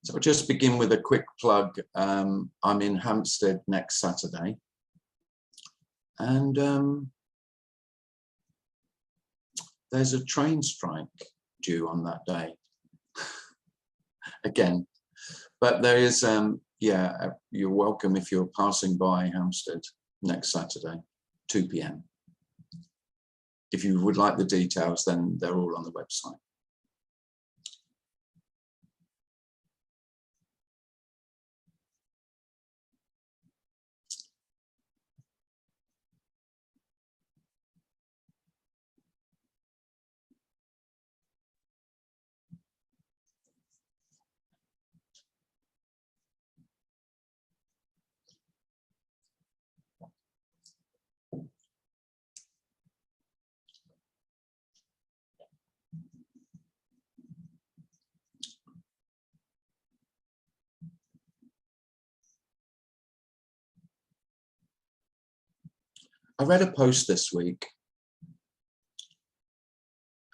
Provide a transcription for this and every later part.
So I'll just begin with a quick plug. I'm in Hampstead next Saturday, and there's a train strike due on that day again. But there is, yeah, you're welcome if you're passing by Hampstead next Saturday, 2 p.m. If you would like the details, then they're all on the website. I read a post this week,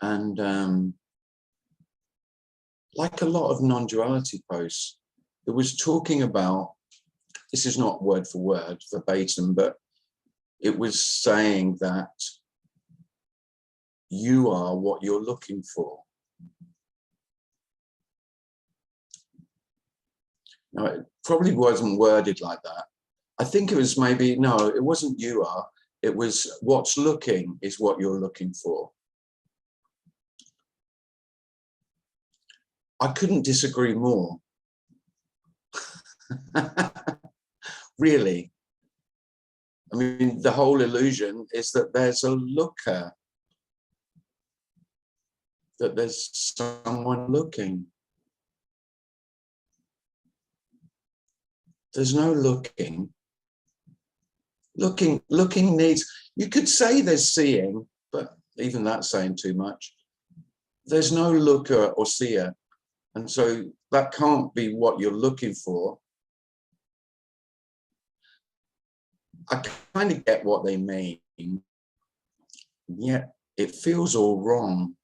and like a lot of non-duality posts, it was talking about, this is not word for word, verbatim, but it was saying that you are what you're looking for. Now, it probably wasn't worded like that. I think it was maybe, no, it wasn't you are. It was what's looking is what you're looking for. I couldn't disagree more. Really. I mean, the whole illusion is that there's a looker, that there's someone looking. There's no looking. Looking needs, you could say there's seeing, but even that's saying too much. There's no looker or seer. And so that can't be what you're looking for. I kind of get what they mean, yet it feels all wrong.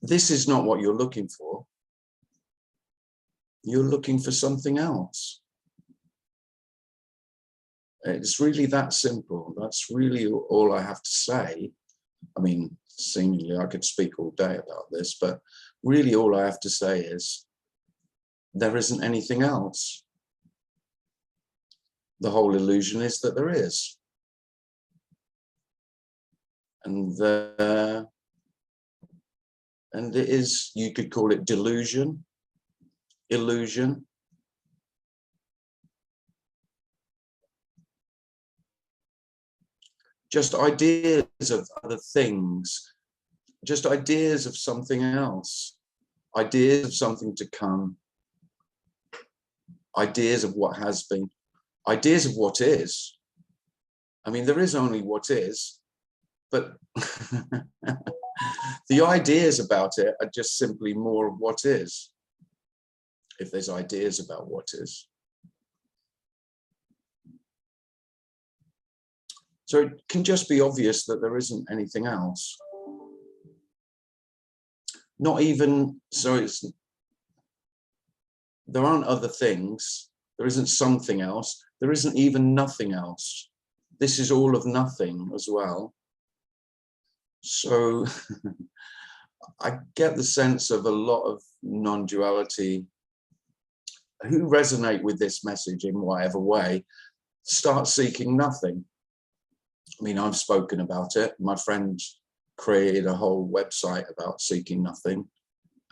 This is not what you're looking for. You're looking for something else. It's really that simple. That's really all I have to say. I mean, seemingly I could speak all day about this, but really all I have to say is there isn't anything else. The whole illusion is that there is. And it is, you could call it delusion, illusion. Just ideas of other things, just ideas of something else, ideas of something to come, ideas of what has been, ideas of what is. I mean, there is only what is, but the ideas about it are just simply more of what is, if there's ideas about what is. So it can just be obvious that there isn't anything else. Not even, so it's, there aren't other things, there isn't something else, there isn't even nothing else. This is all of nothing as well. So I get the sense of a lot of non-duality who resonate with this message in whatever way, start seeking nothing. I mean, I've spoken about it. My friend created a whole website about seeking nothing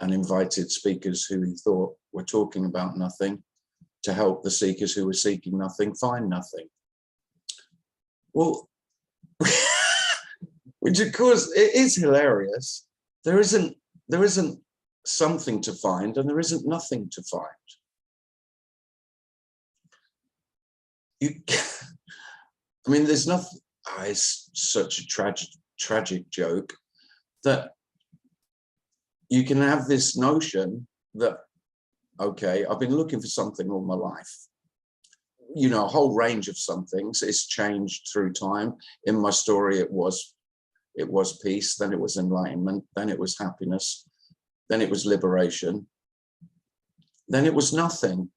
and invited speakers who he thought were talking about nothing to help the seekers who were seeking nothing find nothing. Well, which of course it is hilarious. There isn't something to find, and there isn't nothing to find. I mean, there's nothing. Oh, it's such a tragic joke that you can have this notion that, okay, I've been looking for something all my life. you know, a whole range of some things. It's changed through time. In my story, it was peace, then it was enlightenment, then it was happiness, then it was liberation, then it was nothing.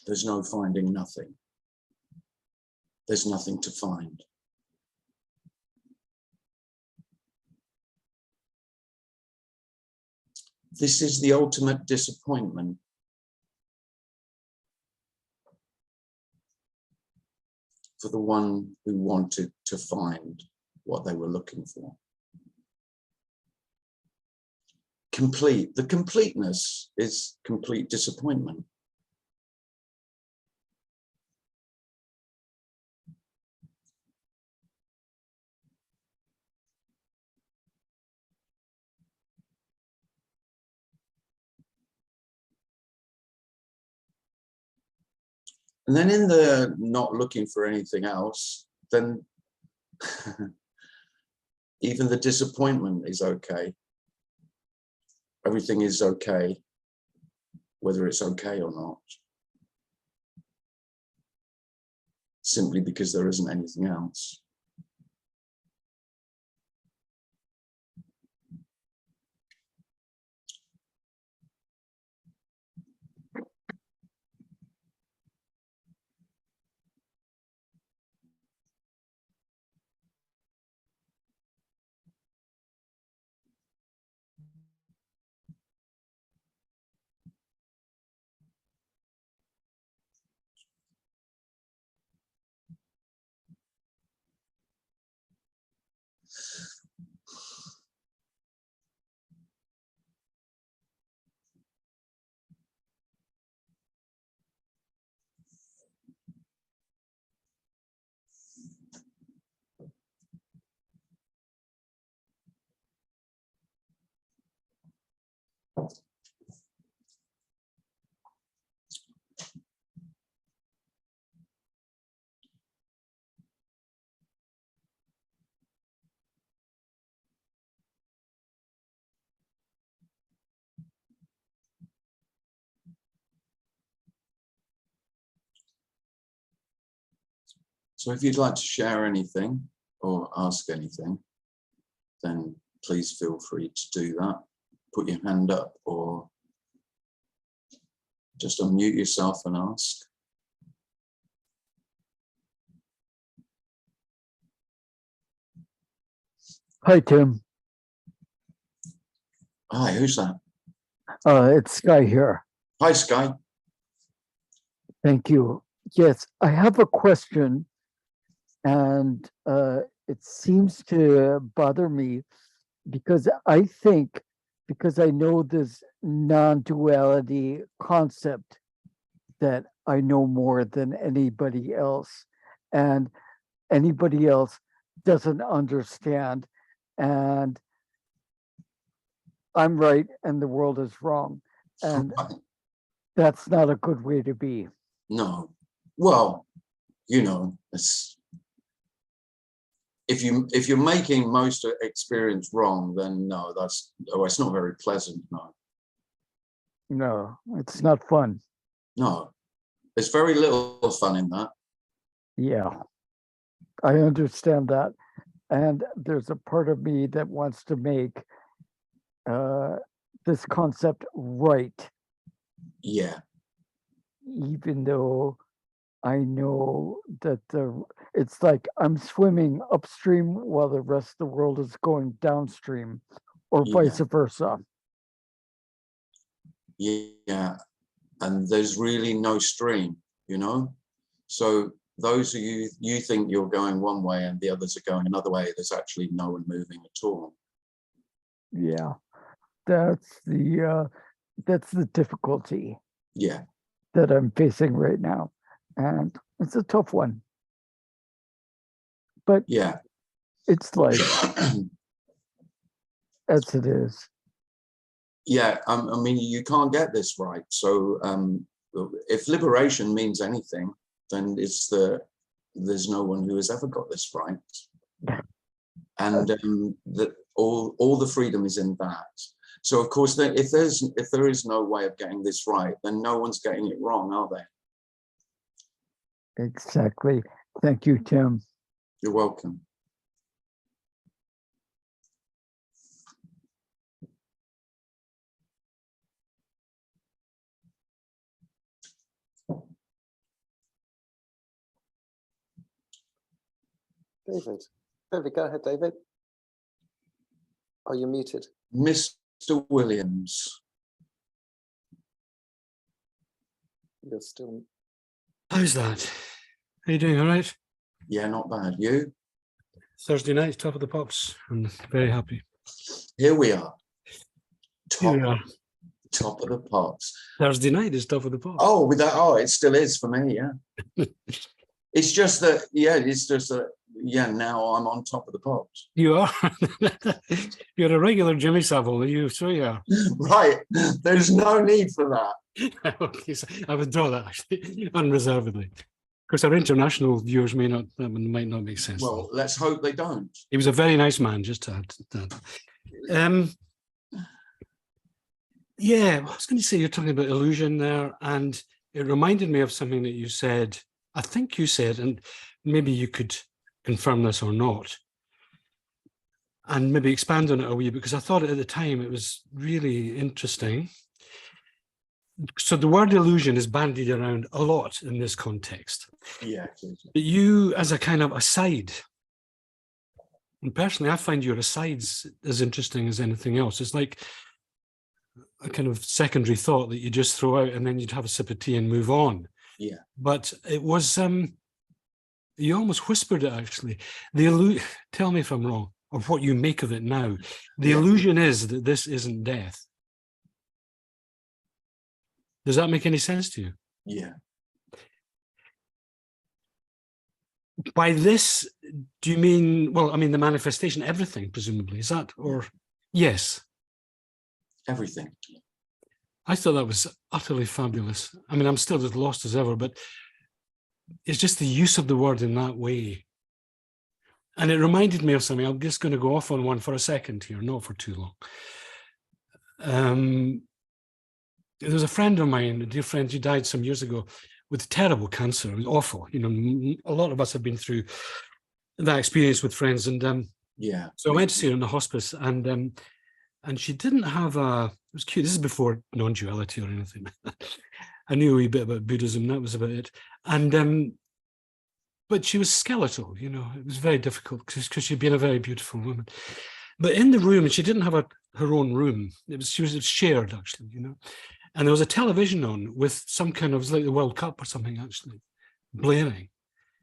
There's no finding nothing. There's nothing to find. This is the ultimate disappointment. For the one who wanted to find what they were looking for. The completeness is complete disappointment. And then in the not looking for anything else, then even the disappointment is okay. Everything is okay, whether it's okay or not. Simply because there isn't anything else. So if you'd like to share anything or ask anything, then please feel free to do that. Put your hand up or just unmute yourself and ask. Hi, Tim. Hi, who's that? It's Sky here. Hi, Sky. Thank you. Yes, I have a question, and it seems to bother me because I know this non-duality concept that I know more than anybody else, and anybody else doesn't understand, and I'm right and the world is wrong, and that's not a good way to be. No. Well, you know, it's, if you're making most experience wrong, then no, it's not very pleasant. No, it's not fun. No, there's very little fun in that. Yeah, I understand that. And there's a part of me that wants to make this concept right. Yeah. Even though I know that it's like I'm swimming upstream while the rest of the world is going downstream, or vice versa. Yeah. And there's really no stream, you know? So those who you think you're going one way and the others are going another way, there's actually no one moving at all. Yeah, that's the difficulty. Yeah. That I'm facing right now, and it's a tough one. But yeah, it's life as it is. Yeah, I mean, you can't get this right. So if liberation means anything, then there's no one who has ever got this right. And all the freedom is in that. So of course, then if there is no way of getting this right, then no one's getting it wrong, are they? Exactly. Thank you, Tim. You're welcome. David. David, go ahead, David. Are you muted? Mr. Williams. You're still. How's that? Are you doing all right? Yeah, not bad. You? Thursday night, top of the pops. I'm very happy. Here we are. Here we are. Top of the pops. Thursday night is top of the pops. Oh, with that, oh, it still is for me, yeah. It's just that, yeah, it's just that, yeah, now I'm on top of the pops. You are? You're a regular Jimmy Savile, are you? So you are. Right. There's no need for that. Okay, so I withdraw that actually, unreservedly. Because our international viewers might not make sense. Well, let's hope they don't. He was a very nice man, just to add that. Yeah, I was going to say, you're talking about illusion there, and it reminded me of something that you said, I think you said, and maybe you could confirm this or not, and maybe expand on it a wee, because I thought at the time it was really interesting. So the word illusion is bandied around a lot in this context. Yeah. But you, as a kind of aside, and personally, I find your asides as interesting as anything else. It's like a kind of secondary thought that you just throw out and then you'd have a sip of tea and move on. Yeah. But it was, you almost whispered it actually. Tell me if I'm wrong, or what you make of it now. The illusion is that this isn't death. Does that make any sense to you? Yeah. By this, do you mean, well, I mean, the manifestation, everything, presumably, is that, or yes? Everything. I thought that was utterly fabulous. I mean, I'm still as lost as ever, but it's just the use of the word in that way. And it reminded me of something. I'm just going to go off on one for a second here, not for too long. There was a friend of mine, a dear friend, who died some years ago with terrible cancer. It was awful. You know, a lot of us have been through that experience with friends. And yeah. So I went to see her in the hospice, and she didn't have it was cute. This is before non-duality or anything. I knew a wee bit about Buddhism. That was about it. And but she was skeletal, you know. It was very difficult because she'd been a very beautiful woman. But in the room, and she didn't have her own room. It was shared, actually, you know. And there was a television on with some kind of, it was like the World Cup or something, actually, blaring.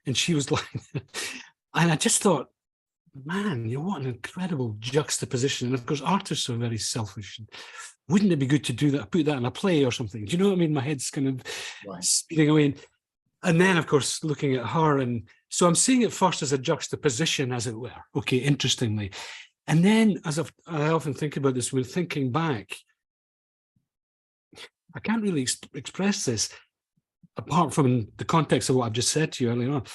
And she was like, and I just thought, man, what an incredible juxtaposition. And of course, artists are very selfish. And wouldn't it be good to do that, put that in a play or something? Do you know what I mean? My head's kind of speeding away. And then, of course, looking at her. And so I'm seeing it first as a juxtaposition, as it were. Okay, interestingly. And then, as I often think about this, when thinking back, I can't really express this apart from the context of what I've just said to you earlier on.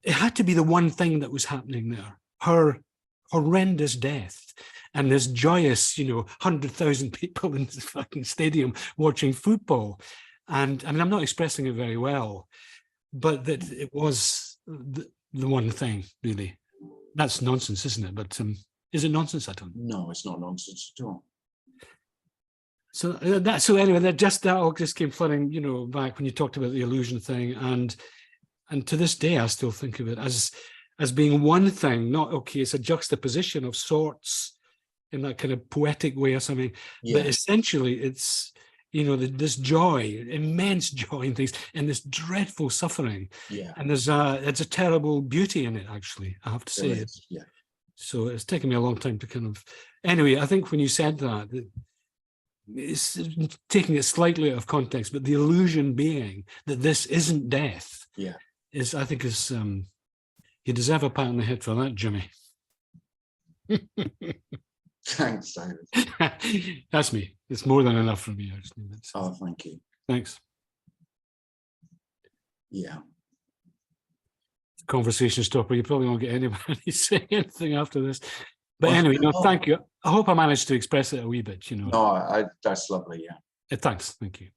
It had to be the one thing that was happening there, her horrendous death and this joyous, 100,000 people in this fucking stadium watching football. And I mean, I'm not expressing it very well, but that it was the one thing, really. That's nonsense, isn't it? But is it nonsense? I don't know. No, it's not nonsense at all. So anyway, that all just came flooding, back when you talked about the illusion thing, and to this day I still think of it as being one thing. Not okay, it's a juxtaposition of sorts in that kind of poetic way or something. Yeah. But essentially, it's this joy, immense joy in things, and this dreadful suffering. Yeah. And it's a terrible beauty in it, actually. I have to say it. Yeah. So it's taken me a long time to kind of. Anyway, I think when you said that. It's taking it slightly out of context, but the illusion being that this isn't death, I think you deserve a pat on the head for that, Jimmy. Thanks, David. That's me. It's more than enough from me, actually. Oh, thank you. Thanks. Yeah. Conversation stopper. You probably won't get anybody saying anything after this. But Well, anyway, no, oh, thank you. I hope I managed to express it a wee bit, you know. No, that's lovely, yeah. Thanks, thank you.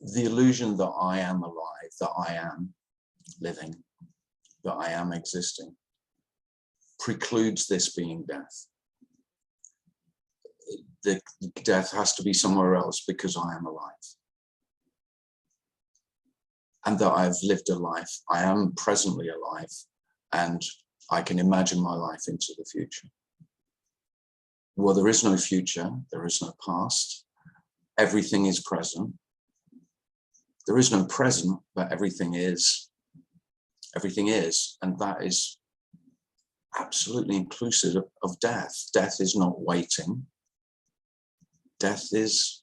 The illusion that I am alive, that I am living, that I am existing, precludes this being death. The death has to be somewhere else because I am alive. And that I've lived a life, I am presently alive, and I can imagine my life into the future. Well, there is no future, there is no past, everything is present. There is no present, but everything is, and that is absolutely inclusive of death. Death is not waiting. Death is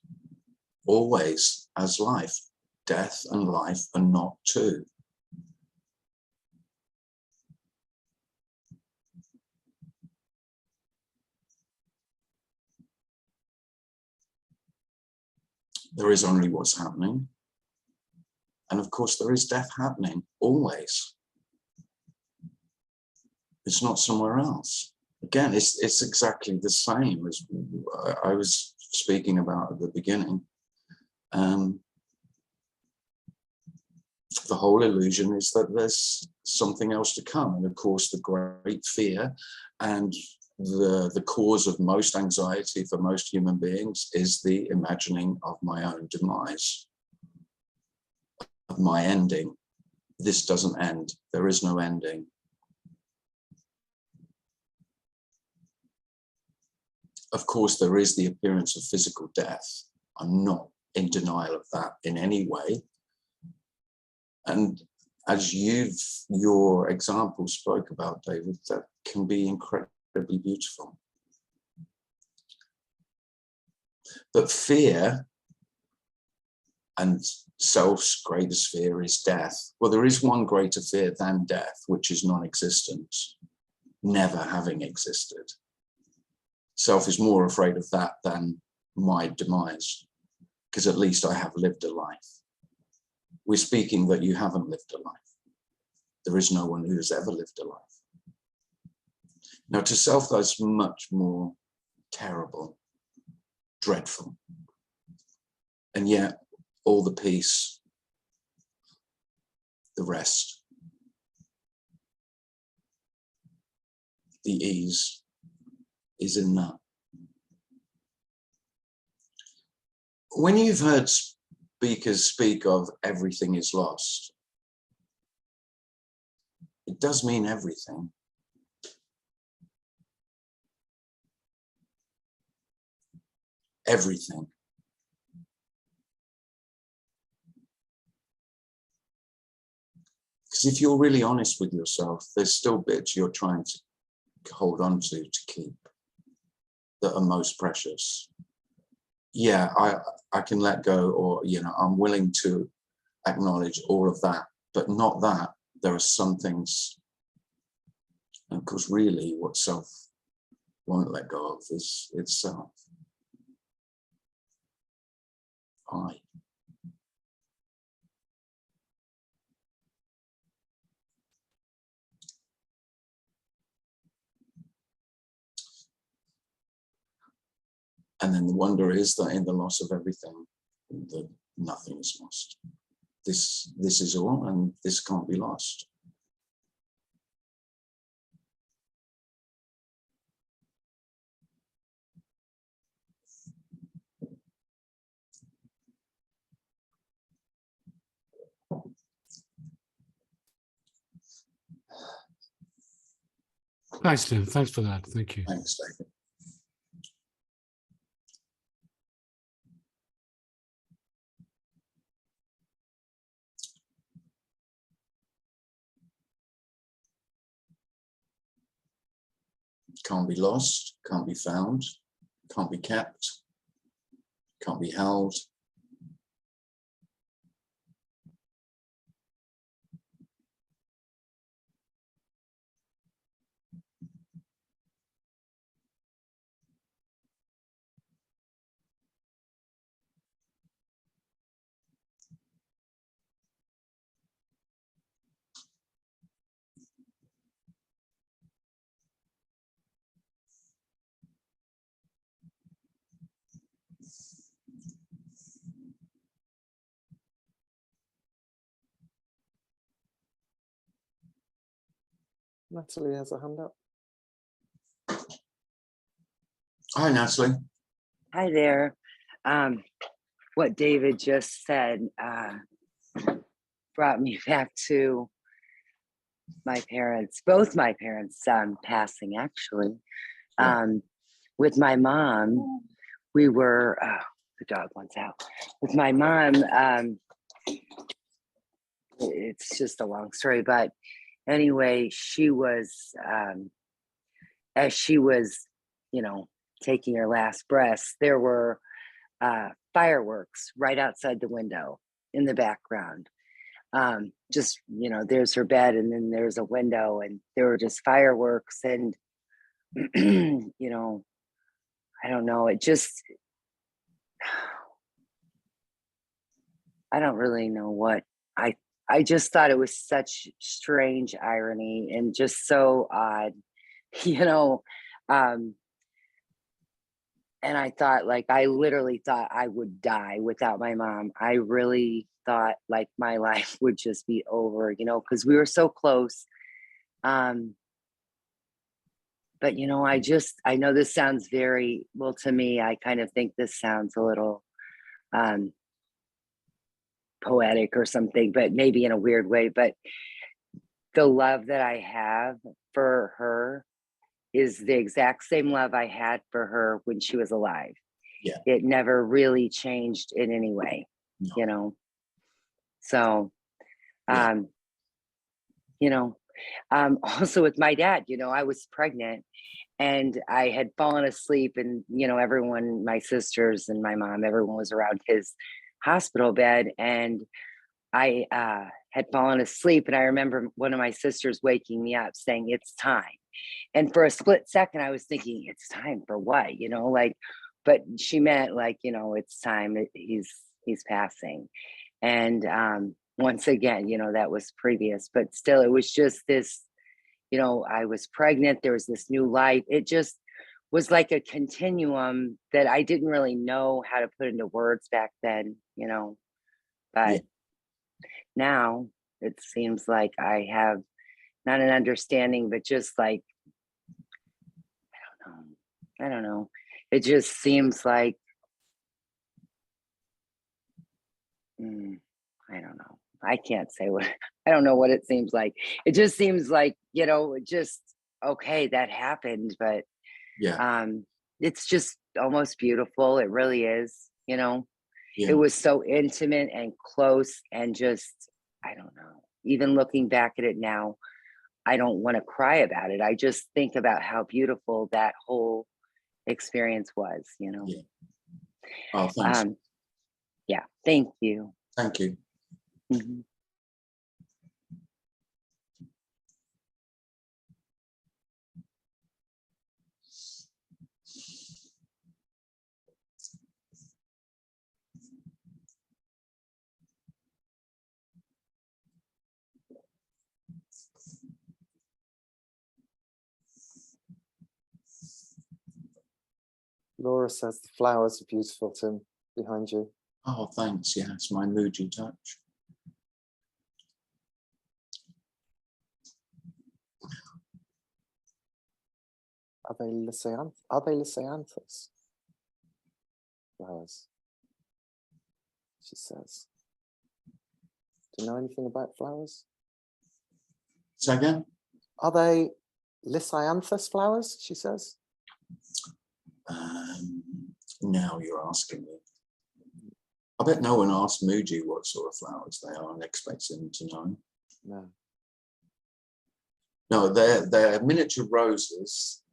always as life. Death and life are not two. There is only what's happening. And of course, there is death happening always. It's not somewhere else. Again, it's exactly the same as I was speaking about at the beginning. The whole illusion is that there's something else to come. And of course, the great fear and the cause of most anxiety for most human beings is the imagining of my own demise, of my ending. This doesn't end. There is no ending. Of course, there is the appearance of physical death. I'm not in denial of that in any way. And as your example spoke about, David, that can be incredibly beautiful. But fear and self's greatest fear is death. Well, there is one greater fear than death, which is non-existence, never having existed. Self is more afraid of that than my demise, because at least I have lived a life. We're speaking that you haven't lived a life. There is no one who has ever lived a life. Now, to self, that's much more terrible, dreadful. And yet, all the peace, the rest, the ease is in that. When you've heard speakers speak of everything is lost, it does mean everything. Everything. Because if you're really honest with yourself, there's still bits you're trying to hold on to keep that are most precious. Yeah, I can let go, or, you know, I'm willing to acknowledge all of that, but not that. There are some things, and of course, really what self won't let go of is itself. I. And then the wonder is that in the loss of everything, that nothing is lost. This is all, and this can't be lost. Thanks, Tim. Thanks for that. Thank you. Thanks, David. Can't be lost, can't be found, can't be kept, can't be held. Natalie has a hand up. Hi, Natalie. Hi there. What David just said brought me back to my parents, both my parents passing, actually. With my mom, we were, the dog wants out. With my mom, it's just a long story, but anyway, she was, as she was, you know, taking her last breaths, there were fireworks right outside the window in the background. Just, you know, there's her bed and then there's a window and there were just fireworks and, you know, I don't know, it just, I don't really know what, I just thought it was such strange irony and just so odd, you know, and I thought, like, I literally thought I would die without my mom. I really thought like my life would just be over, you know, because we were so close. But, you know, I know this sounds very, well, to me, I kind of think this sounds a little poetic or something, but maybe in a weird way. But the love that I have for her is the exact same love I had for her when she was alive. Yeah. It never really changed in any way, No. you know? So, Yeah. you know, also with my dad, you know, I was pregnant and I had fallen asleep and, you know, everyone, my sisters and my mom, everyone was around his hospital bed and I had fallen asleep. And I remember one of my sisters waking me up saying, "It's time." And for a split second, I was thinking, it's time for what, you know, like, but she meant like, you know, it's time, he's passing. And once again, you know, that was previous, but still, it was just this, you know, I was pregnant, there was this new life. It just was like a continuum that I didn't really know how to put into words back then, you know, but now it seems like I have not an understanding, but just like, I don't know. It just seems like, I don't know. I can't say what, I don't know what it seems like. It just seems like, you know, just, okay, that happened, but Yeah. it's just almost beautiful. It really is, you know, Yeah. it was so intimate and close and just, I don't know, even looking back at it now, I don't want to cry about it. I just think about how beautiful that whole experience was, you know. Yeah. Oh, thanks. Yeah, thank you. Thank you. Mhm. Laura says the flowers are beautiful, Tim, behind you. Oh, thanks. Yeah, it's my moody touch. Are they Lysianthus flowers? She says. Do you know anything about flowers? Say again? Are they Lysianthus flowers? She says. Now you're asking me. I bet no one asked Muji what sort of flowers they are and expects him to know. No. No, they're miniature roses,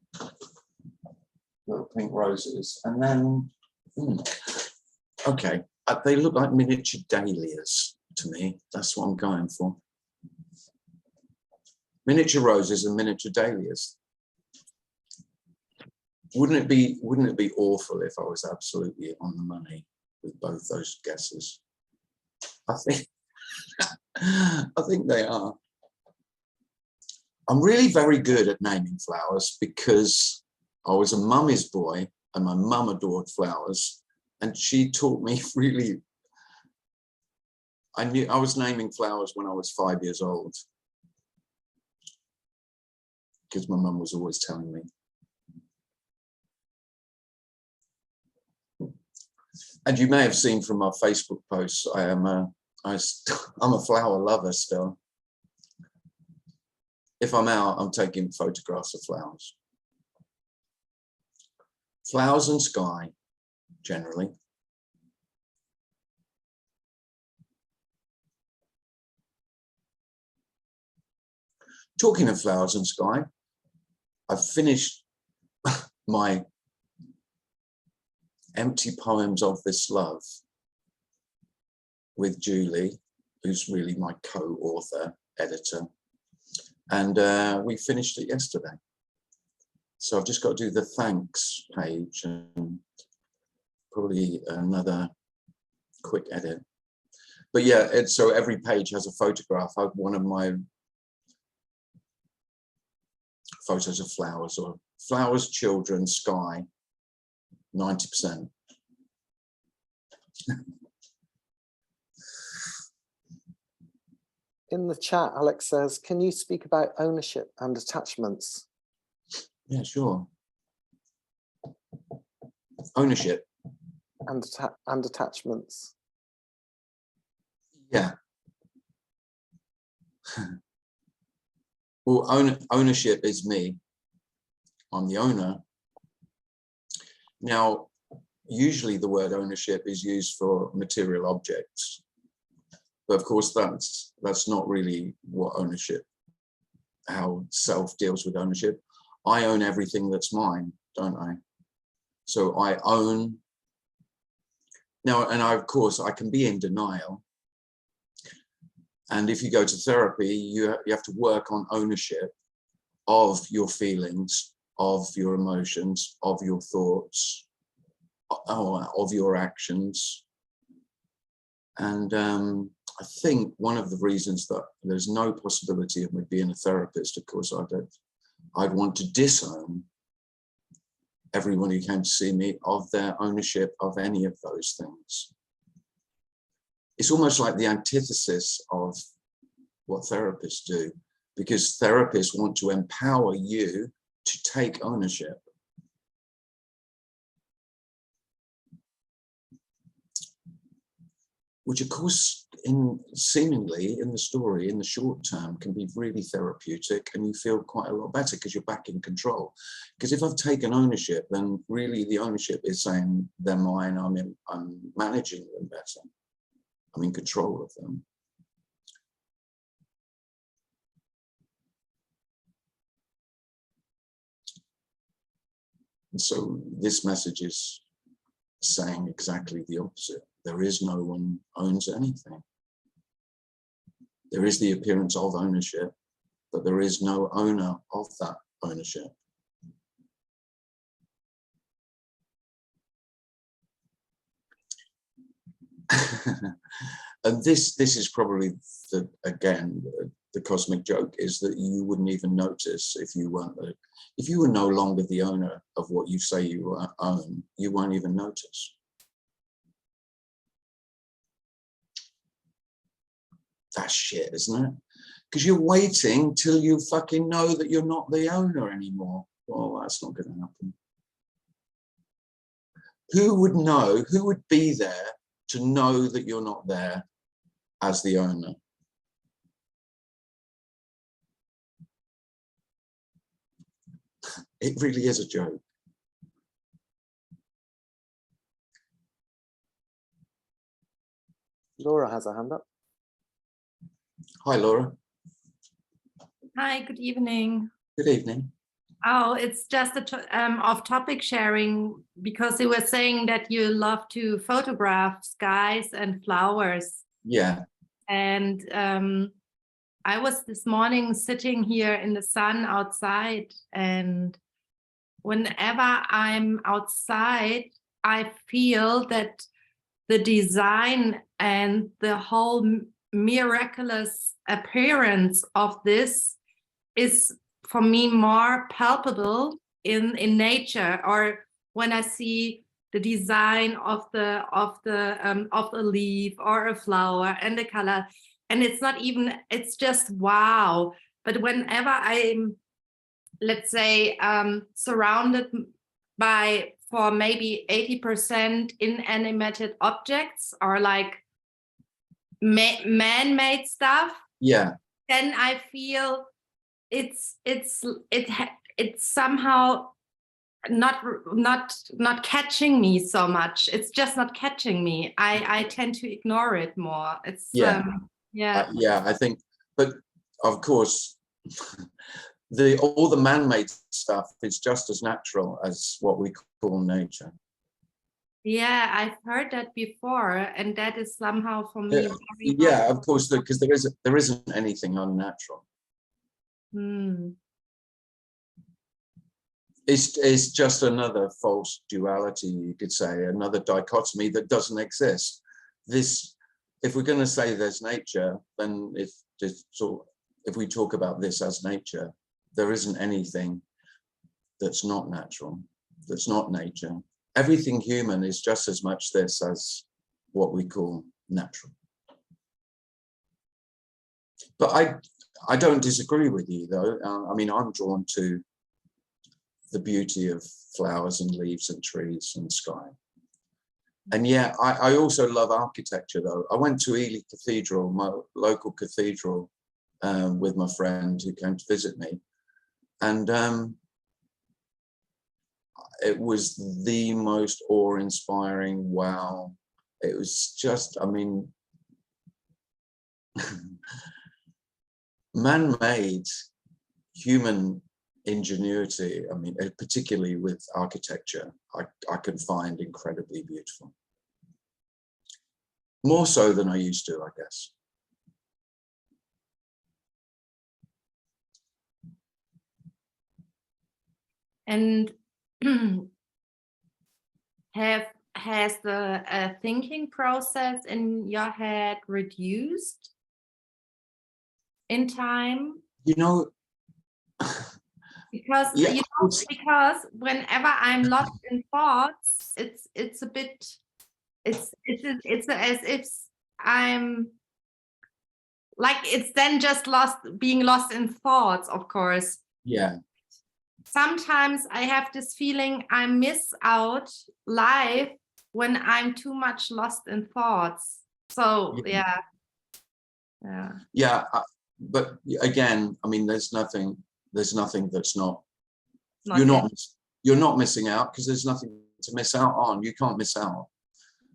little pink roses, and then okay, they look like miniature dahlias to me. That's what I'm going for. Miniature roses and miniature dahlias. Wouldn't it be awful if I was absolutely on the money with both those guesses? I think they are. I'm really very good at naming flowers because I was a mummy's boy and my mum adored flowers, and she taught me really. I was naming flowers when I was 5 years old. because my mum was always telling me. And you may have seen from our Facebook posts, I'm a flower lover still. If I'm out, I'm taking photographs of flowers. Flowers and sky, generally. Talking of flowers and sky, I've finished my empty poems of this love with Julie, who's really my co-author, editor. And we finished it yesterday. So I've just got to do the thanks page and probably another quick edit. But yeah, so every page has a photograph. One of my photos of flowers, or flowers, children, sky, 90%. In the chat, Alex says, can you speak about ownership and attachments? Yeah, sure. Ownership. And attachments. Yeah. Well, ownership is me. I'm the owner. Now, usually the word ownership is used for material objects. But of course, that's not really what ownership, how self deals with ownership. I own everything that's mine, don't I? So I own. Now, and of course, I can be in denial. And if you go to therapy, you have to work on ownership of your feelings, of your emotions, of your thoughts, of your actions. And I think one of the reasons that there's no possibility of me being a therapist, of course, I'd want to disown everyone who came to see me of their ownership of any of those things. It's almost like the antithesis of what therapists do, because therapists want to empower you to take ownership. Which of course, seemingly in the story, in the short term, can be really therapeutic, and you feel quite a lot better because you're back in control. Because if I've taken ownership, then really the ownership is saying they're mine, I'm managing them better. I'm in control of them. And so this message is saying exactly the opposite. There is no one owns anything. There is the appearance of ownership, but there is no owner of that ownership. And this is probably the cosmic joke, is that you wouldn't even notice if you were no longer the owner of what you say you own, you won't even notice. That's shit, isn't it? Because you're waiting till you fucking know that you're not the owner anymore. Well, that's not going to happen. Who would know? Who would be there to know that you're not there as the owner? It really is a joke. Laura has a hand up. Hi, Laura. Hi, good evening. Good evening. Oh, it's just off-topic sharing, because you were saying that you love to photograph skies and flowers. Yeah. And I was this morning sitting here in the sun outside, and whenever I'm outside, I feel that the design and the whole miraculous appearance of this is for me more palpable in nature, or when I see the design of the leaf or a flower and the color, and it's not even, it's just wow. But whenever I'm let's say, surrounded by, for maybe 80% inanimated objects or like man-made stuff, Yeah, then I feel it's somehow not catching me so much. It's just not catching me. I tend to ignore it more. It's yeah, yeah. I think, but of course, all the man-made stuff is just as natural as what we call nature. Yeah, I've heard that before, and that is somehow for me very Yeah, of course, because there isn't anything unnatural. It's just another false duality, you could say, another dichotomy that doesn't exist. If we're going to say there's nature, then if we talk about this as nature, there isn't anything that's not natural, that's not nature. Everything human is just as much this as what we call natural. But I don't disagree with you, though. I mean, I'm drawn to the beauty of flowers and leaves and trees and sky. And yeah, I also love architecture, though. I went to Ely Cathedral, my local cathedral, with my friend who came to visit me. And it was the most awe-inspiring, wow. It was just, I mean, man-made human ingenuity, I mean, particularly with architecture, I can find incredibly beautiful. More so than I used to, I guess. And has the thinking process in your head reduced in time? You know, because yeah, because whenever I'm lost in thoughts, it's a bit, it's as if I'm like, it's then just being lost in thoughts, of course. Yeah. Sometimes I have this feeling I miss out life when I'm too much lost in thoughts. So yeah. But again, I mean, there's nothing that's not you're not missing out, because there's nothing to miss out on. You can't miss out.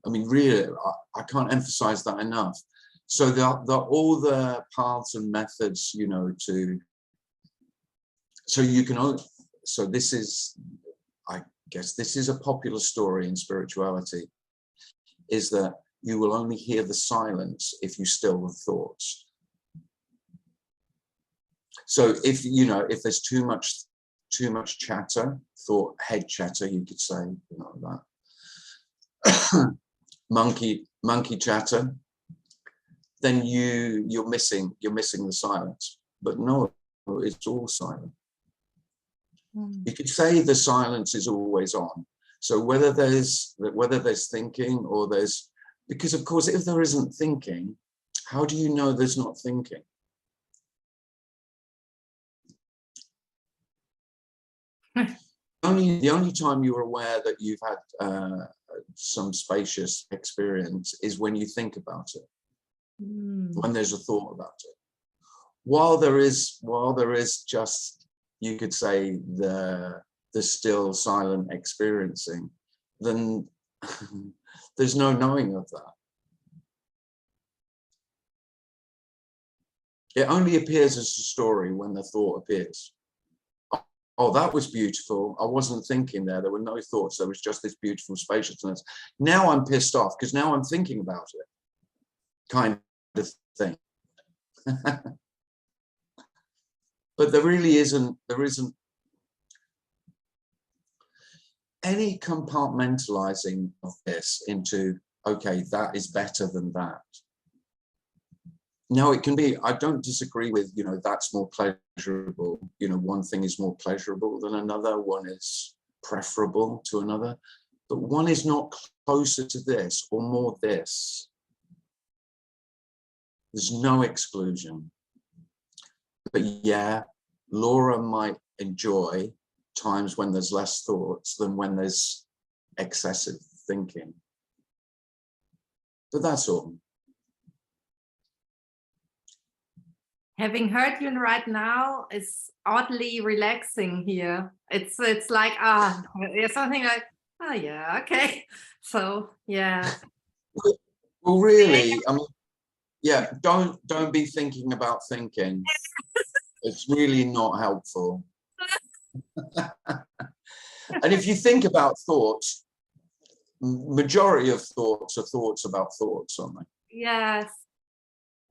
I mean, really, I can't emphasize that enough. So all the paths and methods, you know, so this is, I guess this is a popular story in spirituality, is that you will only hear the silence if you still the thoughts. So if, you know, if there's too much chatter, head chatter, you could say, you know, that monkey chatter, then you're missing the silence. But no, it's all silent. You could say the silence is always on. So whether there's thinking or there's, because of course, if there isn't thinking, how do you know there's not thinking? The only time you're aware that you've had some spacious experience is when you think about it, when there's a thought about it. While there is just, you could say, the still silent experiencing, then there's no knowing of that. It only appears as a story when the thought appears. Oh, that was beautiful. I wasn't thinking there. There were no thoughts. There was just this beautiful spaciousness. Now I'm pissed off because now I'm thinking about it, kind of thing. But there isn't any compartmentalizing of this into, okay, that is better than that. No, it can be, I don't disagree with, you know, that's more pleasurable. You know, one thing is more pleasurable than another. One is preferable to another, but one is not closer to this or more this. There's no exclusion. But yeah, Laura might enjoy times when there's less thoughts than when there's excessive thinking. But that's all. Having heard you right now is oddly relaxing here. It's like, there's something like, oh yeah, okay. So yeah. Well, really, I mean, yeah, don't be thinking about thinking. It's really not helpful. And if you think about thoughts, majority of thoughts are thoughts about thoughts, aren't they? Yes.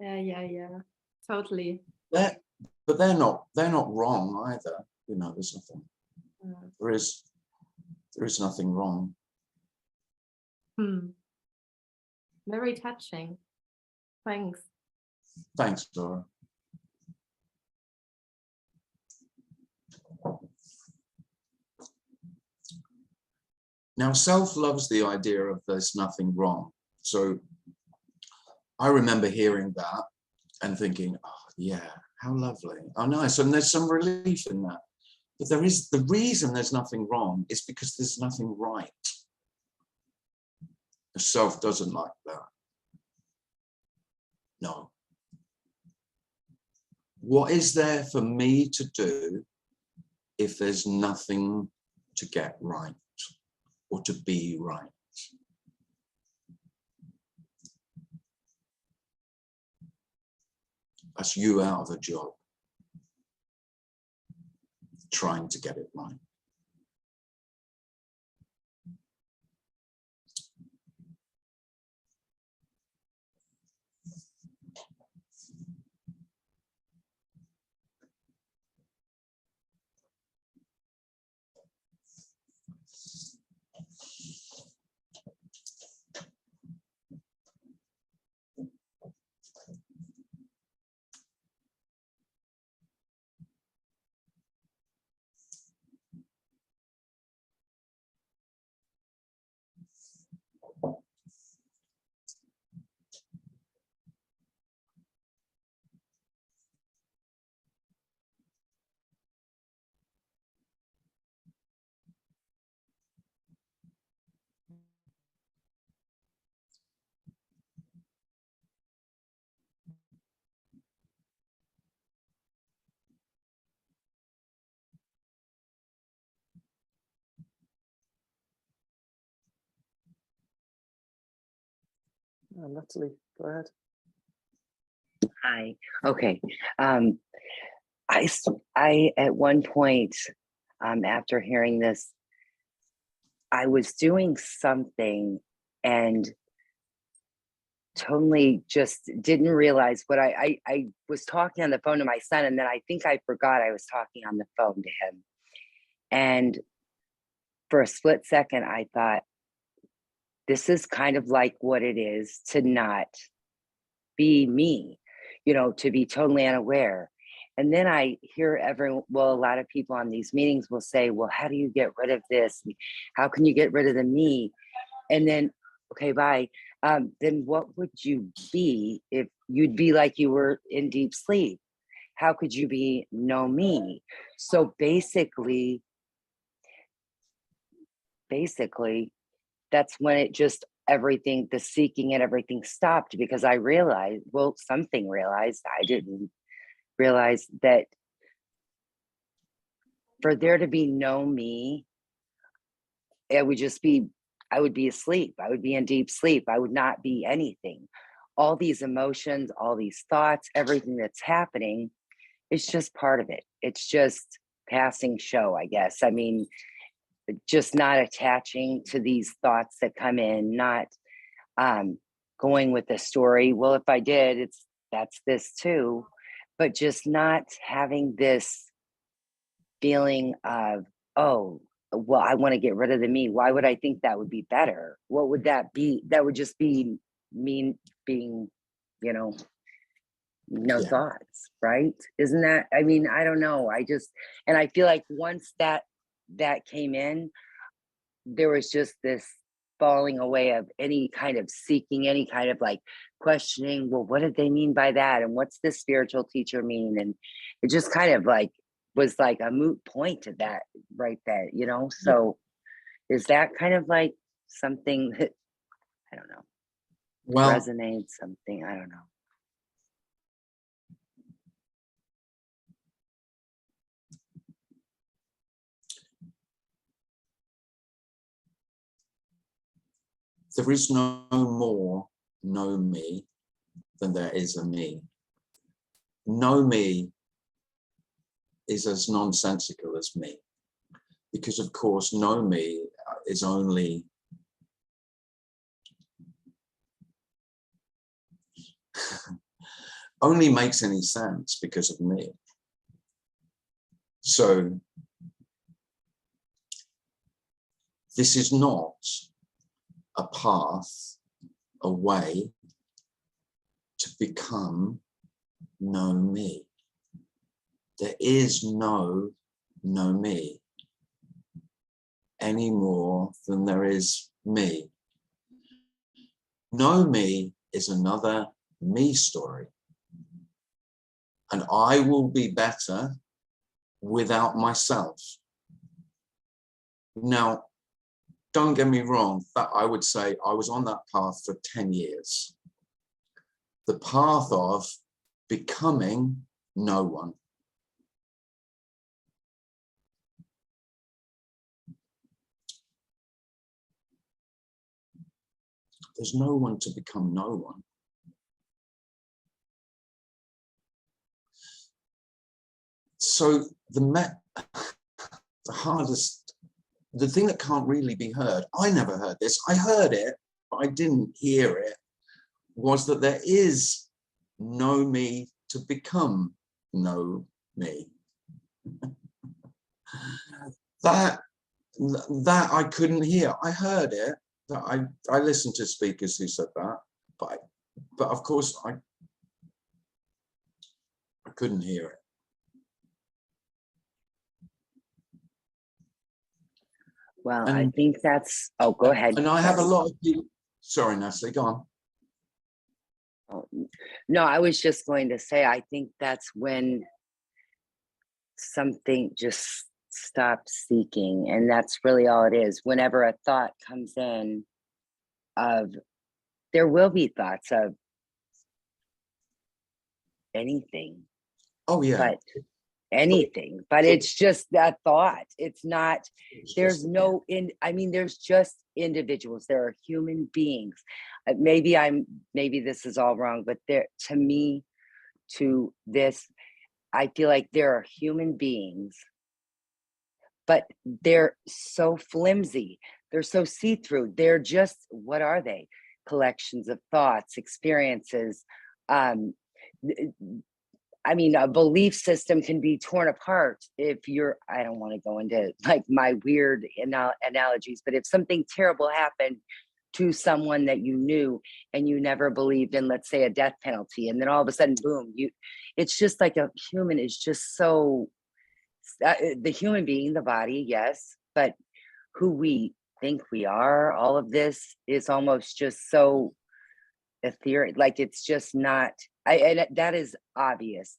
Yeah. Totally. But they're not wrong either. You know, there's nothing. There is nothing wrong. Very touching. Thanks. Thanks, Laura. Now, self loves the idea of there's nothing wrong. So I remember hearing that and thinking, oh, yeah, how lovely. Oh, nice. And there's some relief in that. But there is, the reason there's nothing wrong is because there's nothing right. The self doesn't like that. No. What is there for me to do if there's nothing to get right or to be right? That's you out of a job, trying to get it right. Natalie, go ahead. Hi. Okay. I at one point, after hearing this, I was doing something and totally just didn't realize what I was talking on the phone to my son, and then I think I forgot I was talking on the phone to him. And for a split second, I thought, this is kind of like what it is to not be me, you know, to be totally unaware. And then I hear a lot of people on these meetings will say, well, how do you get rid of this? How can you get rid of the me? And then, okay, bye. Then what would you be if you'd be like you were in deep sleep? How could you be no me? So basically, that's when it just, everything, the seeking and everything stopped, because I realized, well, something realized, I didn't realize that for there to be no me, it would just be, I would be asleep. I would be in deep sleep. I would not be anything. All these emotions, all these thoughts, everything that's happening, it's just part of it. It's just passing show, I guess. I mean, just not attaching to these thoughts that come in, not going with the story. Well, if I did, that's this too, but just not having this feeling of, oh, well, I want to get rid of the me. Why would I think that would be better? What would that be? That would just be me being, you know, no thoughts, right? Isn't that, I mean, I don't know. And I feel like once that came in, there was just this falling away of any kind of seeking, any kind of like questioning, well, what did they mean by that? And what's this spiritual teacher mean? And it just kind of like was like a moot point to that right there, you know? So is that kind of like something that, I don't know, Well, resonates, something, I don't know. there is no more no me than there is a me. No me is as nonsensical as me, because of course no me is only only makes any sense because of me. So this is not a path, a way to become no me. There is no me any more than there is me. No me is another me story. And I will be better without myself. Now, don't get me wrong, that I would say I was on that path for 10 years. The path of becoming no one. There's no one to become no one. So the hardest, the thing that can't really be heard, I never heard this, I heard it, but I didn't hear it, was that there is no me to become no me. That I couldn't hear. I heard it, that I listened to speakers who said that, but of course I couldn't hear it. Well, I think that's, oh, go ahead. And I have a lot of people, sorry, Natalie, go on. Oh, no, I was just going to say, I think that's when something just stops seeking. And that's really all it is. Whenever a thought comes in of, there will be thoughts of anything. Oh, yeah. But anything, but it's just that thought. It's not, there's no, I mean, there's just individuals. There are human beings. Maybe this is all wrong, but there, to me, to this, I feel like there are human beings, but they're so flimsy. They're so see-through. They're just, what are they? Collections of thoughts, experiences. I mean, a belief system can be torn apart if you're, I don't want to go into like my weird analogies, but if something terrible happened to someone that you knew and you never believed in, let's say, a death penalty, and then all of a sudden, boom, it's just like a human is just so, the human being, the body, yes, but who we think we are, all of this is almost just so ethereal, like it's just not, and that is obvious,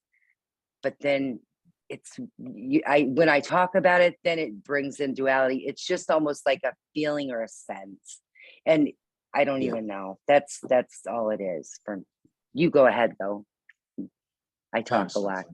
but then it's, when I talk about it, then it brings in duality. It's just almost like a feeling or a sense, and I don't even know. That's all it is. For you, go ahead though. I talk a lot.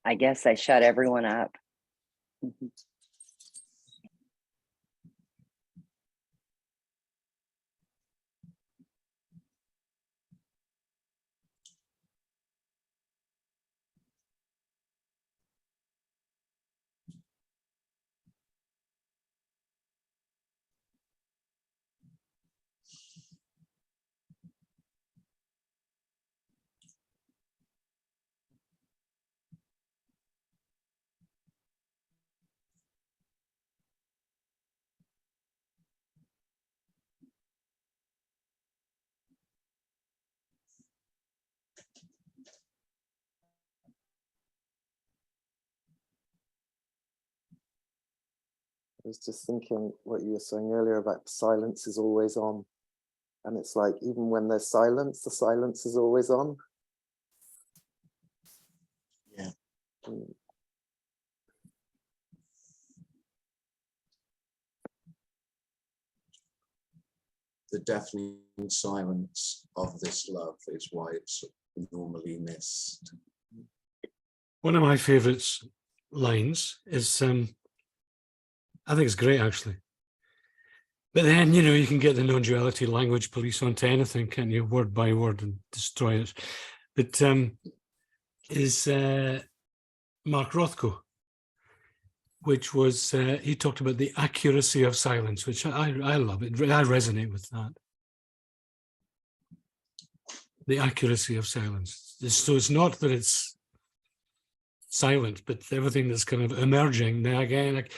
I guess I shut everyone up. I was just thinking what you were saying earlier about silence is always on. And it's like, even when there's silence, the silence is always on. Yeah. The deafening silence of this love is why it's normally missed. One of my favourite lines is, I think it's great actually. But then, you know, you can get the non-duality language police onto anything, can't you, word by word, and destroy it. But is Mark Rothko, which was, he talked about the accuracy of silence, which I love it. I resonate with that. The accuracy of silence. So it's not that it's silent, but everything that's kind of emerging. Now again, like,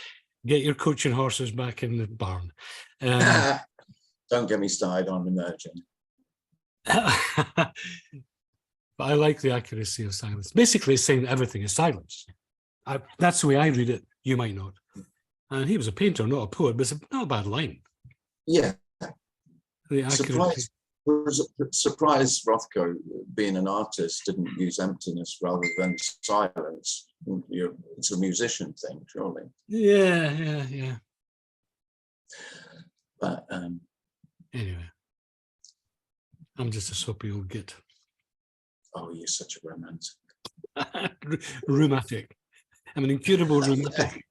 get your coaching horses back in the barn. Don't get me started on emerging. But I like the accuracy of silence. Basically, it's saying that everything is silence. That's the way I read it. You might not. And he was a painter, not a poet, but it's not a bad line. Yeah. The accuracy. Surprise Rothko, being an artist, didn't use emptiness rather than silence. It's a musician thing, surely. Yeah. But anyway, I'm just a soppy old git. oh, you're such a romantic. Rheumatic. I'm an incurable rheumatic.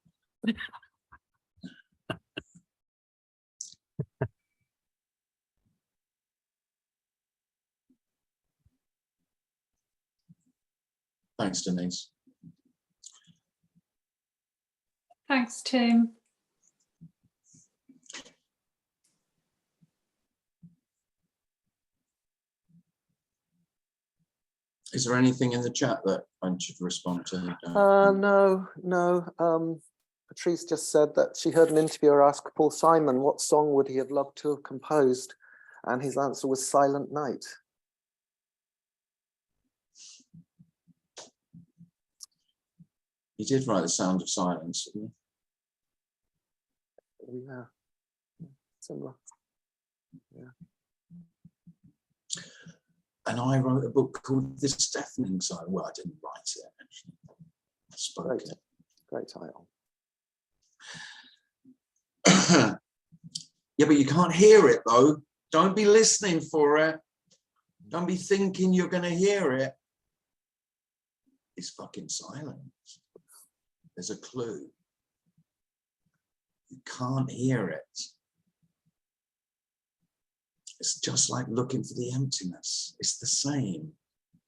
Thanks, Denise. Thanks, Tim. Is there anything in the chat that I should respond to? No. Patrice just said that she heard an interviewer ask Paul Simon what song would he have loved to have composed, and his answer was Silent Night. He did write The Sound of Silence, didn't he? Yeah, similar. Yeah. And I wrote a book called This Deafening Silence. Well, I didn't write it, actually. I spoke it. Great title. Yeah, but you can't hear it, though. Don't be listening for it. Don't be thinking you're going to hear it. It's fucking silence. There's a clue. You can't hear it. It's just like looking for the emptiness. It's the same.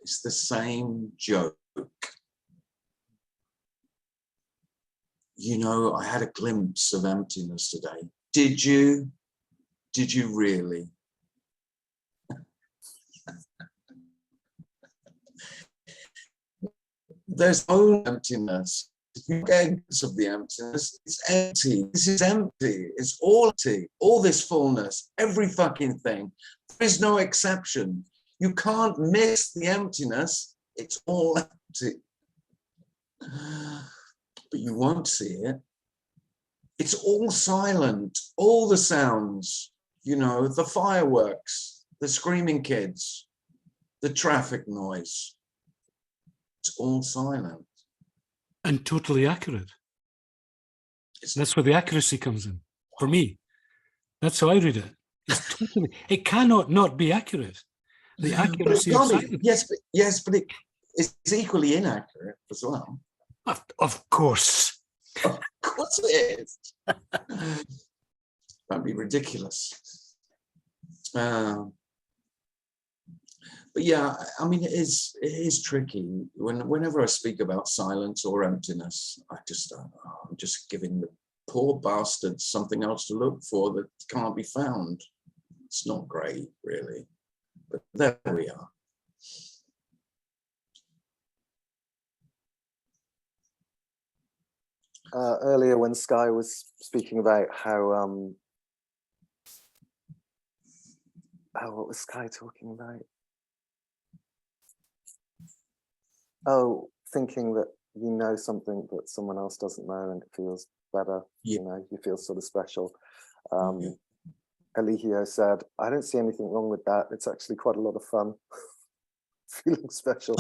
It's the same joke. You know, I had a glimpse of emptiness today. Did you? Did you really? There's no emptiness. You get of the emptiness. It's empty. This is empty. It's all empty. All this fullness, every fucking thing. There is no exception. You can't miss the emptiness. It's all empty. But you won't see it. It's all silent. All the sounds, you know, the fireworks, the screaming kids, the traffic noise. It's all silent. And totally accurate. That's where the accuracy comes in. For me, that's how I read it. It's totally. It cannot not be accurate. The accuracy of silence. Yes, but it's equally inaccurate as well. Of course. Of course it is. That'd be ridiculous. But yeah, I mean, it is tricky. Whenever I speak about silence or emptiness, I'm just giving the poor bastards something else to look for that can't be found. It's not great, really, but there we are. Earlier when Sky was speaking about how, what was Sky talking about? Oh, thinking that you know something that someone else doesn't know and it feels better, Yeah. you know, you feel sort of special. Yeah. Eligio said, I don't see anything wrong with that. It's actually quite a lot of fun. Feeling special.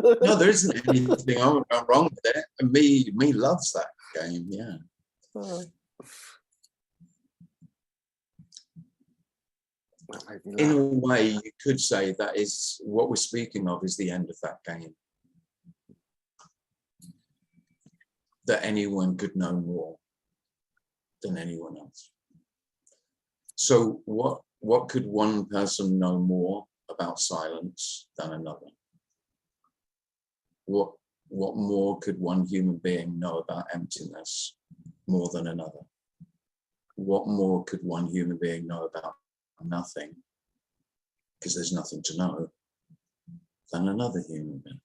No, there isn't anything wrong with it. And me loves that game, yeah. In a way, you could say that is what we're speaking of is the end of that game. That anyone could know more than anyone else. So what could one person know more about silence than another? What more could one human being know about emptiness more than another? What more could one human being know about nothing, because there's nothing to know, than another human being?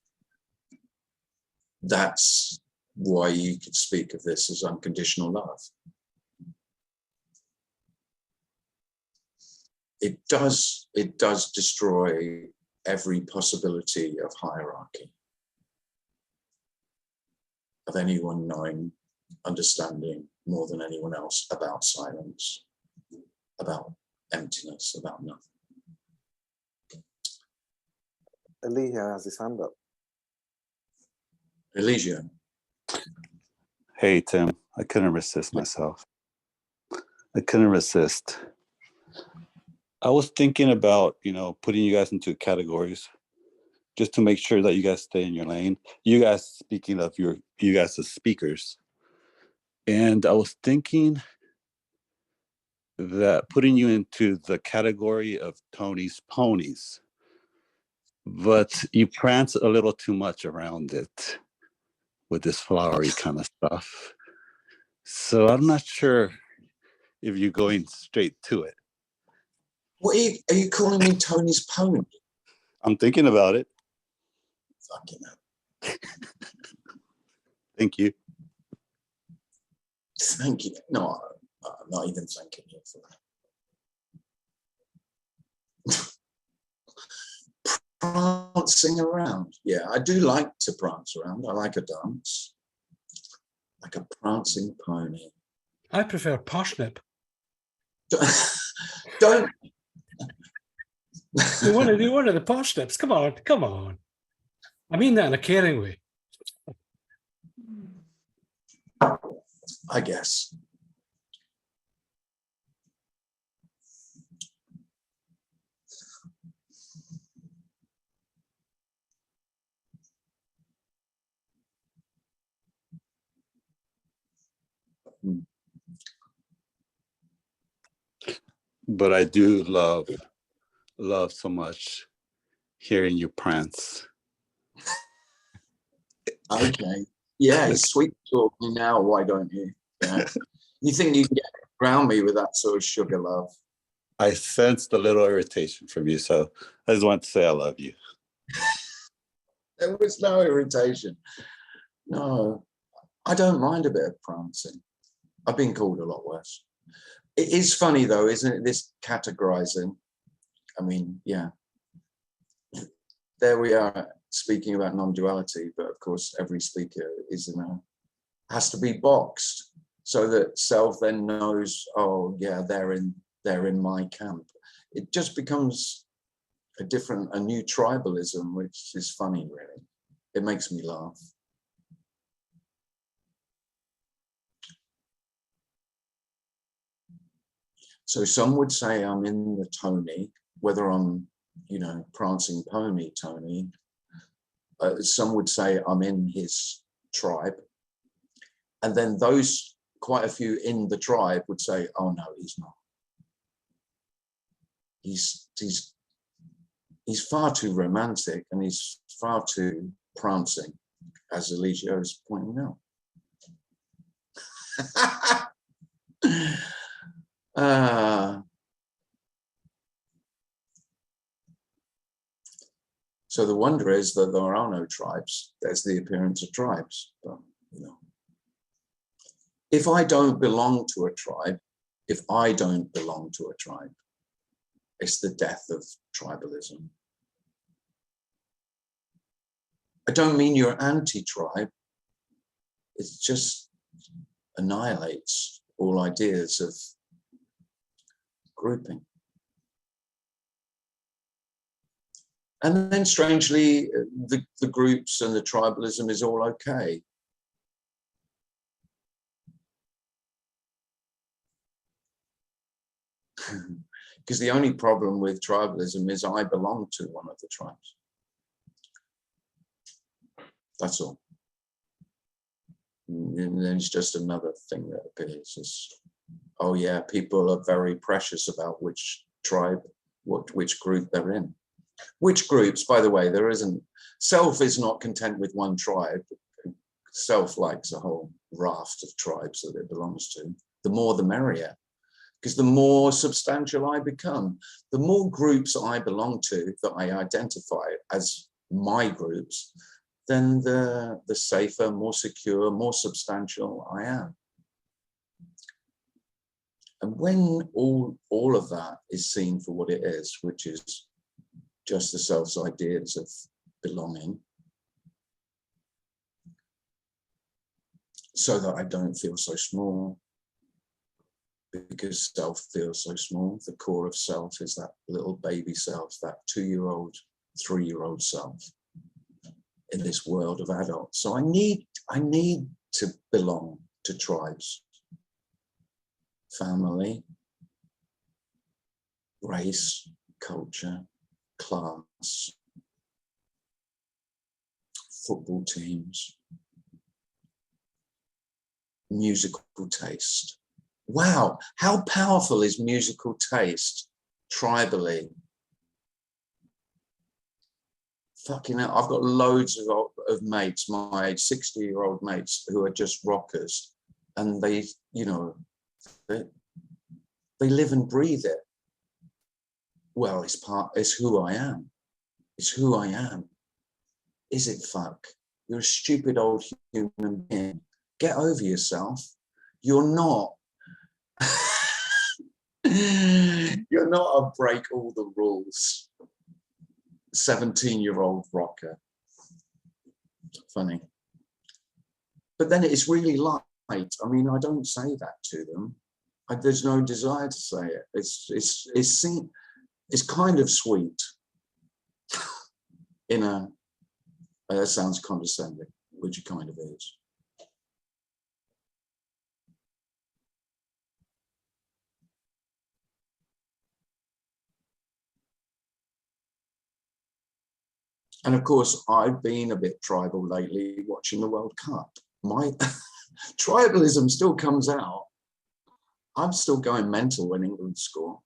That's why you could speak of this as unconditional love. It does destroy every possibility of hierarchy, of anyone knowing, understanding more than anyone else about silence, about emptiness, about nothing. Eligio has his hand up. Eligio. Hey, Tim, I couldn't resist myself. I couldn't resist. I was thinking about, putting you guys into categories just to make sure that you guys stay in your lane. You guys, speaking of you guys as speakers. And I was thinking that putting you into the category of Tony's ponies, but you prance a little too much around it with this flowery kind of stuff. So I'm not sure if you're going straight to it. What are you calling me Tony's pony? I'm thinking about it. Fucking hell. Thank you. Thank you. No, I'm not even thanking you for that. Prancing around. Yeah, I do like to prance around. I like a dance. Like a prancing pony. I prefer parsnip. Don't. You want to do one of the parsnips? Come on. I mean that in a caring way. I guess. But I do love so much hearing you prance. Okay. Yeah, sweet talk me now, why don't you? Yeah. You think you can get around me with that sort of sugar love? I sensed a little irritation from you, so I just want to say I love you. There was no irritation. No, I don't mind a bit of prancing. I've been called a lot worse. It is funny though, isn't it, this categorizing? I mean, yeah. There we are speaking about non-duality, but of course every speaker has to be boxed so that self then knows, oh yeah, they're in my camp. It just becomes a new tribalism, which is funny, really. It makes me laugh. So some would say I'm in the Tony, whether I'm, prancing pony Tony. Some would say I'm in his tribe, And then those, quite a few in the tribe would say, oh no, he's not. He's far too romantic and he's far too prancing, as Eligio is pointing out. So the wonder is that there are no tribes. There's the appearance of tribes. But, you know, if I don't belong to a tribe, it's the death of tribalism. I don't mean you're anti-tribe. It just annihilates all ideas of grouping. And then strangely, the groups and the tribalism is all okay. Because the only problem with tribalism is I belong to one of the tribes. That's all. And then it's just another thing that appears as, oh yeah, people are very precious about which tribe, which group they're in. Which groups, by the way, there isn't, self is not content with one tribe. Self likes a whole raft of tribes that it belongs to. The more the merrier, because the more substantial I become, the more groups I belong to that I identify as my groups, then the safer, more secure, more substantial I am. And when all of that is seen for what it is, which is just the self's ideas of belonging, so that I don't feel so small, because self feels so small. The core of self is that little baby self, that 2-year-old, 3-year-old self in this world of adults. So I need to belong to tribes, family, race, culture, class, football teams, musical taste. Wow, how powerful is musical taste tribally? Fucking hell, I've got loads of mates, my 60-year-old mates who are just rockers, and they, you know, they live and breathe it. Well, it's who I am. It's who I am. Is it fuck? You're a stupid old human being. Get over yourself. You're not. You're not a break all the rules 17-year-old rocker. Funny. But then it's really light. I mean, I don't say that to them. There's no desire to say it. It's kind of sweet. In a, that sounds condescending, which it kind of is. And of course, I've been a bit tribal lately watching the World Cup. My tribalism still comes out. I'm still going mental when England score.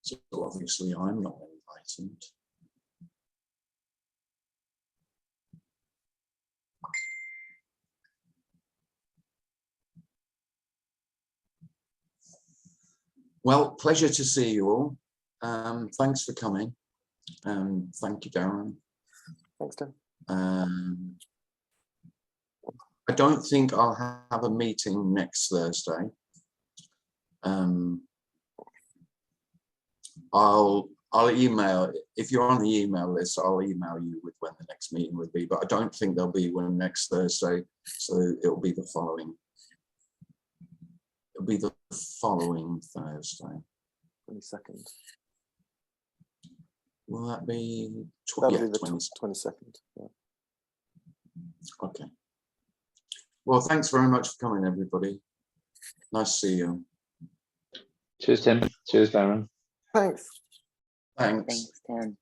So obviously I'm not enlightened. Well, pleasure to see you all. Thanks for coming. Thank you, Darren. Thanks, Tim. I don't think I'll have a meeting next Thursday. I'll email, if you're on the email list, I'll email you with when the next meeting will be, but I don't think there'll be one next Thursday, so it'll be the following. It'll be the following Thursday. 22nd. Will that be? That'll Yeah, be the 22nd. Yeah. Okay. Well, thanks very much for coming, everybody. Nice to see you. Cheers, Tim. Cheers, Darren. Thanks. Thanks. Thanks, Tim.